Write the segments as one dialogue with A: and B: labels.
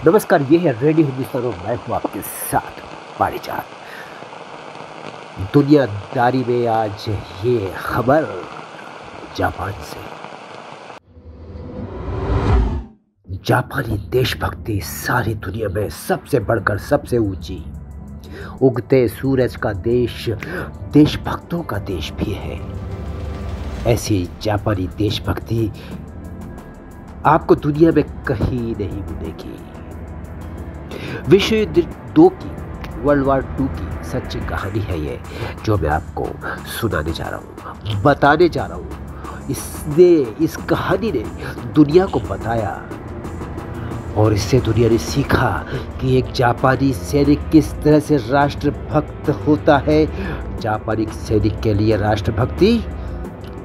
A: नमस्कार, ये है रेडियो हिंदुस्तान और मैं हूँ आपके साथ पारिजात। दुनियादारी में आज ये खबर जापान से। जापानी देशभक्ति सारी दुनिया में सबसे बढ़कर सबसे ऊंची। उगते सूरज का देश देशभक्तों का देश भी है। ऐसी जापानी देशभक्ति आपको दुनिया में कहीं नहीं मिलेगी। विश्व युद्ध 2 की, वर्ल्ड वार 2 की सच्ची कहानी है ये, जो मैं आपको सुनाने जा रहा हूँ, बताने जा रहा हूँ। इस कहानी ने दुनिया को बताया और इससे दुनिया ने सीखा कि एक जापानी सैनिक किस तरह से राष्ट्रभक्त होता है। जापानी सैनिक के लिए राष्ट्रभक्ति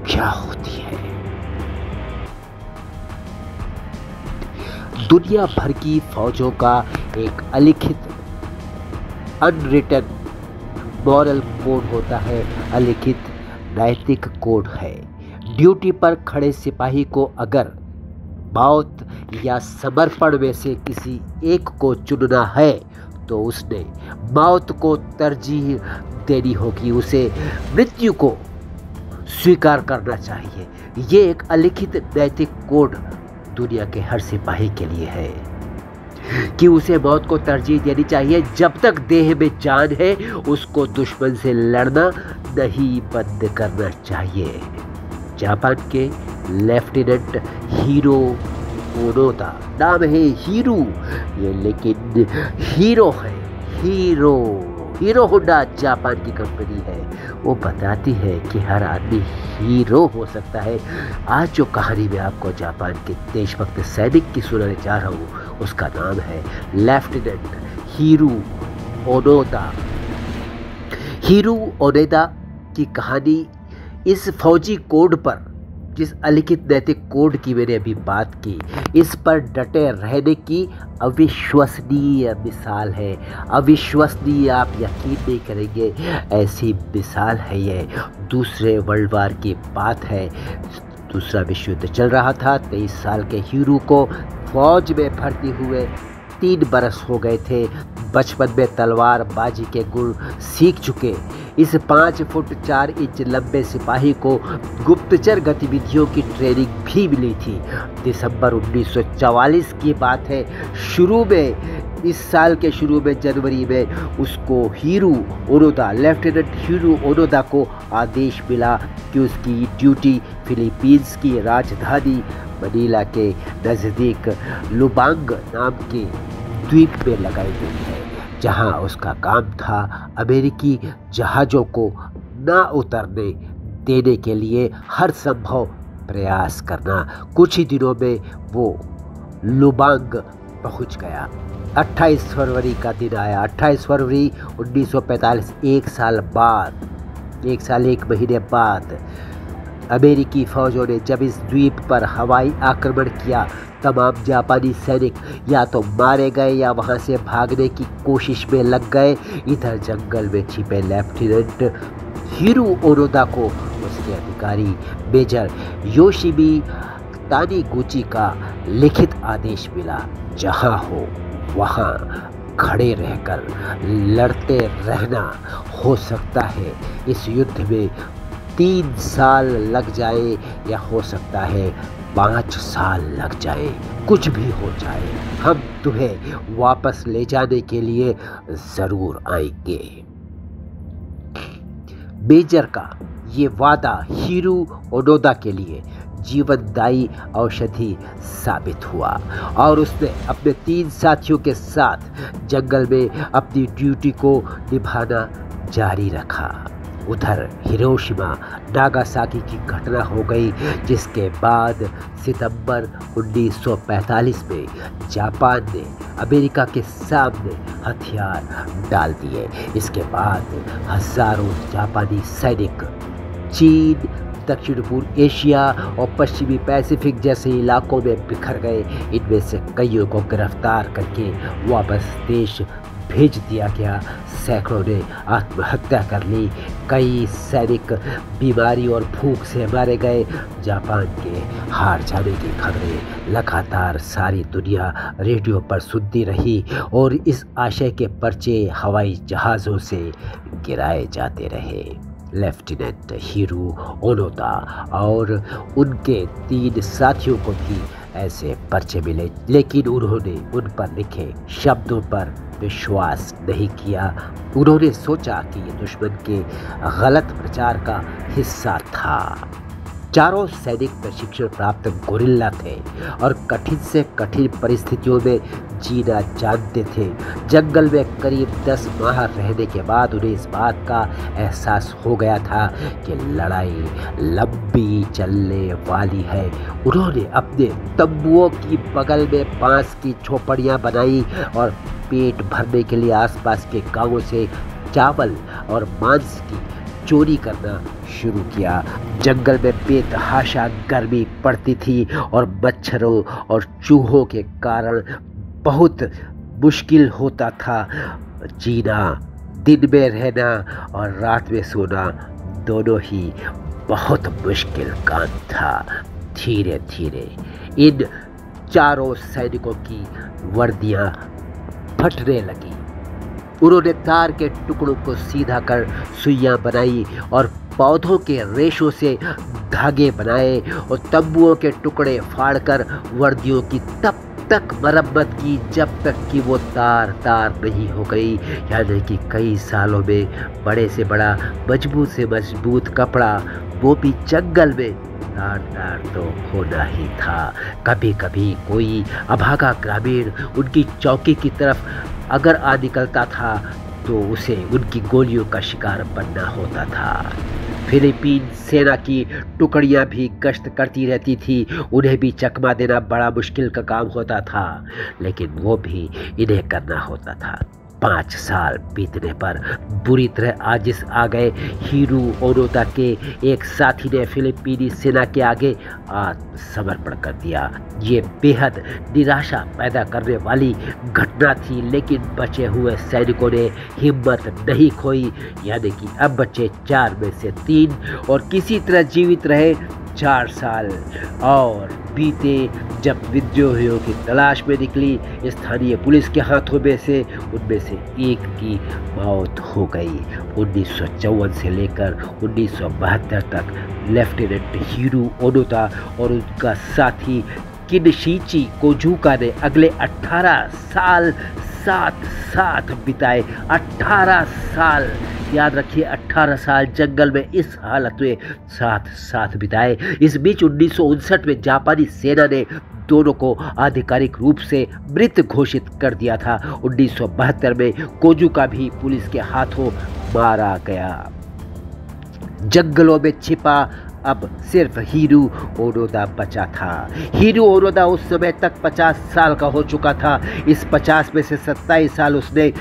A: क्या होती है। दुनिया भर की फौजों का एक अलिखित अनरिटन मॉरल कोड होता है, अलिखित नैतिक कोड है। ड्यूटी पर खड़े सिपाही को अगर मौत या समर्पण में से किसी एक को चुनना है तो उसने मौत को तरजीह देनी होगी, उसे मृत्यु को स्वीकार करना चाहिए। ये एक अलिखित नैतिक कोड दुनिया के हर सिपाही के लिए है कि उसे मौत को तरजीह देनी चाहिए। जब तक देह में जान है उसको दुश्मन से लड़ना नहीं बंद करना चाहिए। जापान के लेफ्टिनेंट हीरो ओनोदा, नाम है हीरो ये, लेकिन हीरो है, हीरो होंडा जापान की कंपनी है। वो बताती है कि हर आदमी हीरो हो सकता है। आज जो कहानी में आपको जापान के देशभक्त सैनिक की सुनाने जा रहा हूँ उसका नाम है लेफ्टिनेंट हीरो ओनोदा। हीरो ओनोदा की कहानी इस फौजी कोड पर, जिस अलिखित नैतिक कोड की मैंने अभी बात की, इस पर डटे रहने की अविश्वसनीय मिसाल है। अविश्वसनीय, आप यकीन नहीं करेंगे, ऐसी मिसाल है ये। दूसरे वर्ल्ड वार की बात है। दूसरा विश्व युद्ध चल रहा था। 23 साल के हीरो को फौज में भर्ती हुए 3 बरस हो गए थे। बचपन में तलवारबाजी के गुण सीख चुके इस 5 फुट 4 इंच लंबे सिपाही को गुप्तचर गतिविधियों की ट्रेनिंग भी मिली थी। दिसंबर 1944 की बात है। इस साल के शुरू में जनवरी में उसको हीरो ओनोदा, लेफ्टिनेंट हीरो ओनोदा को आदेश मिला कि उसकी ड्यूटी फिलीपींस की राजधानी मनीला के नज़दीक लुबांग नाम के द्वीप में लगाई गई है, जहां उसका काम था अमेरिकी जहाज़ों को न उतरने देने के लिए हर संभव प्रयास करना। कुछ ही दिनों में वो लुबांग पहुंच गया। 28 फरवरी का दिन आया। 28 फरवरी 1945, 1 साल 1 महीने बाद अमेरिकी फौजों ने जब इस द्वीप पर हवाई आक्रमण किया, तमाम जापानी सैनिक या तो मारे गए या वहां से भागने की कोशिश में लग गए। इधर जंगल में छिपे लेफ्टिनेंट हीरो ओनोदा को उसके अधिकारी मेजर योशिबी तानीगुची का लिखित आदेश मिला, जहां हो वहां खड़े रहकर लड़ते रहना। हो सकता है इस युद्ध में 3 साल लग जाए या हो सकता है 5 साल लग जाए, कुछ भी हो जाए, हम तुम्हें वापस ले जाने के लिए जरूर आएंगे। मेजर का ये वादा हीरो ओनोदा के लिए जीवनदायी औषधि साबित हुआ और उसने अपने 3 साथियों के साथ जंगल में अपनी ड्यूटी को निभाना जारी रखा। उधर हिरोशिमा नागासाकी की घटना हो गई, जिसके बाद सितंबर 1945 में जापान ने अमेरिका के सामने हथियार डाल दिए। इसके बाद हजारों जापानी सैनिक चीन, दक्षिण पूर्व एशिया और पश्चिमी पैसिफिक जैसे इलाकों में बिखर गए। इनमें से कईयों को गिरफ्तार करके वापस देश भेज दिया गया। सैकड़ों ने आत्महत्या कर ली। कई सैनिक बीमारी और भूख से मारे गए। जापान के हार जाने की खबरें लगातार सारी दुनिया रेडियो पर सुनती रही और इस आशय के पर्चे हवाई जहाज़ों से गिराए जाते रहे। लेफ्टिनेंट हिरो ओनोदा और उनके 3 साथियों को भी ऐसे पर्चे मिले, लेकिन उन्होंने उन पर लिखे शब्दों पर विश्वास नहीं किया। उन्होंने सोचा कि ये दुश्मन के गलत प्रचार का हिस्सा था। चारों सैनिक प्रशिक्षण प्राप्त गोरिल्ला थे और कठिन से कठिन परिस्थितियों में जीना जानते थे। जंगल में करीब 10 माह रहने के बाद उन्हें इस बात का एहसास हो गया था कि लड़ाई लंबी चलने वाली है। उन्होंने अपने तंबुओं की बगल में बांस की झोपड़ियां बनाई और पेट भरने के लिए आसपास के गांवों से चावल और मांस की चोरी करना शुरू किया। जंगल में बेतहाशा गर्मी पड़ती थी और मच्छरों और चूहों के कारण बहुत मुश्किल होता था जीना। दिन में रहना और रात में सोना दोनों ही बहुत मुश्किल काम था। धीरे धीरे इन चारों सैनिकों की वर्दियां फटने लगी। उन्होंने तार के टुकड़ों को सीधा कर सुइयां बनाई और पौधों के रेशों से धागे बनाए और तंबुओं के टुकड़े फाड़कर वर्दियों की तब तक मरम्मत की जब तक कि वो तार नहीं हो गई। यानी कि कई सालों में बड़े से बड़ा मजबूत से मजबूत कपड़ा वो भी जंगल में तार तो होना ही था। कभी कभी कोई अभागा ग्रामीण उनकी चौकी की तरफ अगर आ निकलता था तो उसे उनकी गोलियों का शिकार बनना होता था। फिलीपीन सेना की टुकड़ियां भी गश्त करती रहती थी। उन्हें भी चकमा देना बड़ा मुश्किल का काम होता था, लेकिन वो भी इन्हें करना होता था। 5 साल बीतने पर बुरी तरह आजिज आ गए हिरो ओनोदा के एक साथी ने फिलीपीनी सेना के आगे आत्मसमर्पण कर दिया। ये बेहद निराशा पैदा करने वाली घटना थी, लेकिन बचे हुए सैनिकों ने हिम्मत नहीं खोई। यानी कि अब बचे 4 में से 3 और किसी तरह जीवित रहे। 4 साल और बीते जब विद्रोहियों की तलाश में निकली। स्थानीय पुलिस के हाथों में से उनमें से एक की मौत हो गई। 1954 से लेकर 1972 तक लेफ्टिनेंट हिरो ओनोदा और उनका साथी किनशिची कोजुका ने अगले 18 साल साथ बिताए। 18 साल, याद रखिए, 18 साल जंगल में इस हालत में साथ बिताए। इस बीच 1959 में जापानी सेना ने दोनों को आधिकारिक रूप से मृत घोषित कर दिया था। 1972 में कोजुका भी पुलिस के हाथों मारा गया। जंगलों में छिपा अब सिर्फ हिरो ओनोदा बचा था। हिरो ओनोदा उस समय तक 50 साल का हो चुका था। इस 50 में से 27 साल उसने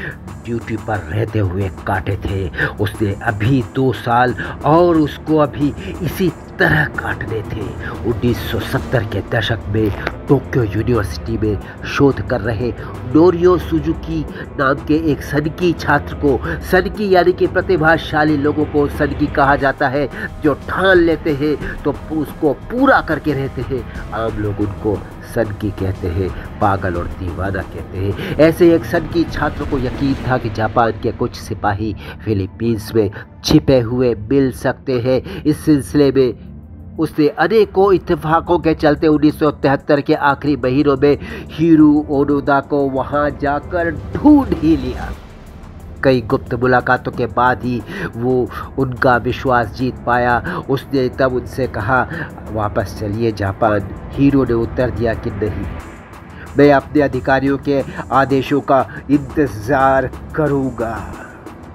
A: ड्यूटी पर रहते हुए काटे थे। उसने अभी 2 साल और उसको अभी इसी तरह काटने थे। 1970 के दशक में टोक्यो यूनिवर्सिटी में शोध कर रहे नोरियो सुजुकी नाम के एक सनकी छात्र को, सनकी यानी कि प्रतिभाशाली लोगों को सनकी कहा जाता है, जो ठान लेते हैं तो उसको पूरा करके रहते हैं। आम लोग उनको सनकी कहते हैं, पागल और दीवाना कहते हैं। ऐसे एक सनकी छात्र को यकीन था कि जापान के कुछ सिपाही फिलीपींस में छिपे हुए मिल सकते हैं। इस सिलसिले में उसने अनेकों इत्तेफाकों के चलते 1973 के आखिरी महीनों में हिरो ओनोदा को वहां जाकर ढूंढ ही लिया। कई गुप्त मुलाकातों के बाद ही वो उनका विश्वास जीत पाया। उसने तब उनसे कहा, वापस चलिए जापान। हिरो ने उत्तर दिया कि नहीं, मैं अपने अधिकारियों के आदेशों का इंतजार करूंगा।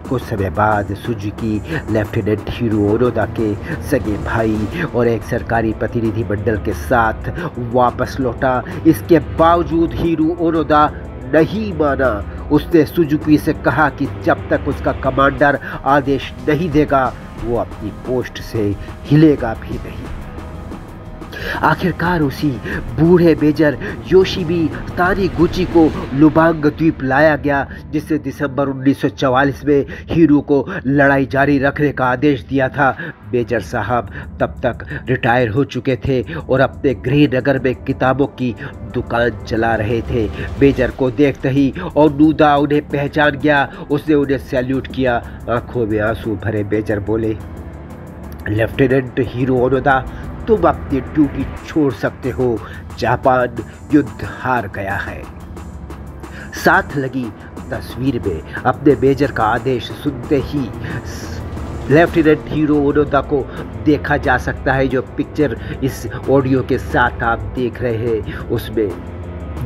A: कुछ समय बाद सुजुकी लेफ्टिनेंट हिरो ओनोदा के सगे भाई और एक सरकारी प्रतिनिधि मंडल के साथ वापस लौटा। इसके बावजूद हिरो ओनोदा नहीं माना। उसने सुजुकी से कहा कि जब तक उसका कमांडर आदेश नहीं देगा वो अपनी पोस्ट से हिलेगा भी नहीं। आखिरकार उसी बूढ़े मेजर योशिबी तानिगुची को लुबांग द्वीप लाया गया, जिससे दिसंबर 1944 में हीरो को लड़ाई जारी रखने का आदेश दिया था। मेजर साहब तब तक रिटायर हो चुके थे और अपने गृहनगर में किताबों की दुकान चला रहे थे। मेजर को देखते ही ओनोदा उन्हें पहचान गया। उसने उन्हें सैल्यूट किया। आंखों में आंसू भरे मेजर बोले, लेफ्टिनेंट हीरो ओनोदा, तुम अपनी ड्यूटी छोड़ सकते हो। जापान युद्ध हार गया है। साथ लगी तस्वीर में अपने मेजर का आदेश सुनते ही लेफ्टिनेंट हीरो ओनोदा को देखा जा सकता है। जो पिक्चर इस ऑडियो के साथ आप देख रहे हैं, उसमें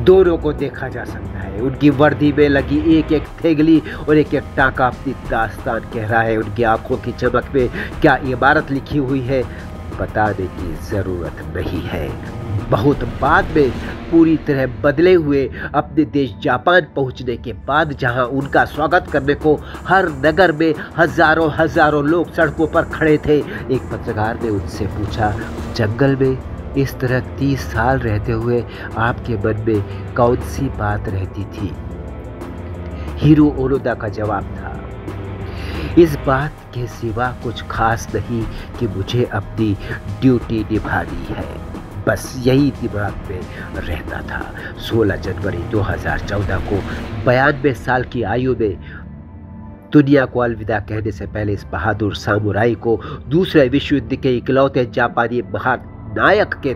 A: दोनों को देखा जा सकता है। उनकी वर्दी में लगी एक एक थेगली और एक एक टाका अपनी दास्तान कह रहा है। उनकी आंखों की चमक में क्या इबारत लिखी हुई है बताने की ज़रूरत नहीं है। बहुत बाद में पूरी तरह बदले हुए अपने देश जापान पहुंचने के बाद, जहां उनका स्वागत करने को हर नगर में हजारों हजारों लोग सड़कों पर खड़े थे, एक पत्रकार ने उनसे पूछा, जंगल में इस तरह 30 साल रहते हुए आपके मन में कौन सी बात रहती थी? हीरो ओनोदा का जवाब था, इस बात के सिवा कुछ खास नहीं कि मुझे अपनी ड्यूटी निभानी है, बस यही दिमाग में रहता था। 16 जनवरी 2014 को 92 साल की आयु में दुनिया को अलविदा कहने से पहले इस बहादुर सामुराई को दूसरे विश्व युद्ध के इकलौते जापानी महानायक के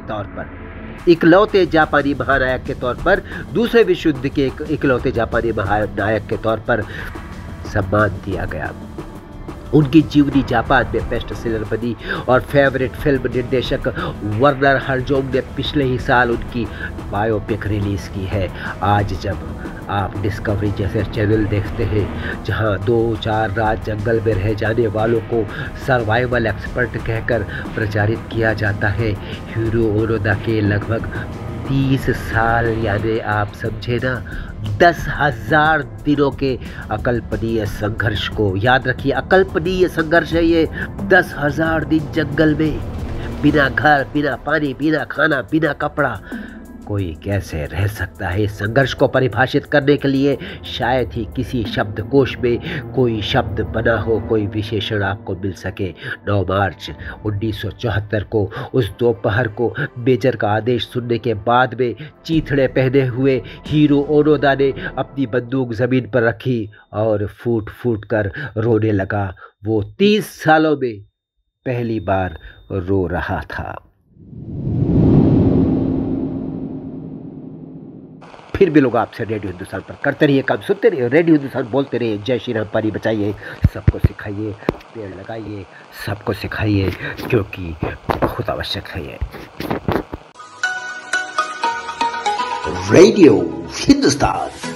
A: तौर पर दूसरे विश्व युद्ध के इकलौते जापानी महानायक के तौर पर सम्मान दिया गया। उनकी जीवनी जापान में बेस्ट सेलर बनी और फेवरेट फिल्म निर्देशक वर्नर हर्जोग ने पिछले ही साल उनकी बायोपिक रिलीज की है। आज जब आप डिस्कवरी जैसे चैनल देखते हैं, जहां 2-4 रात जंगल में रह जाने वालों को सर्वाइवल एक्सपर्ट कहकर प्रचारित किया जाता है, हीरो ओनोदा के लगभग 30 साल, यानी आप समझे ना 10,000 दिनों के अकल्पनीय संघर्ष को, याद रखिए अकल्पनीय संघर्ष है ये। 10,000 दिन जंगल में, बिना घर, बिना पानी, बिना खाना, बिना कपड़ा, कोई कैसे रह सकता है? इस संघर्ष को परिभाषित करने के लिए शायद ही किसी शब्दकोश में कोई शब्द बना हो, कोई विशेषण आपको मिल सके। 9 मार्च 1974 को उस दोपहर को मेजर का आदेश सुनने के बाद में चीथड़े पहने हुए हीरो ओनोदा ने अपनी बंदूक जमीन पर रखी और फूट फूट कर रोने लगा। वो 30 सालों में पहली बार रो रहा था। फिर भी लोग आपसे रेडियो हिंदुस्तान पर करते रहिए काम, सुनते रहिए, रेडियो हिंदुस्तान बोलते रहिए। जय श्री राम, पानी बचाइए, सबको सिखाइए, पेड़ लगाइए, सबको सिखाइए, क्योंकि बहुत आवश्यक है ये। रेडियो हिंदुस्तान।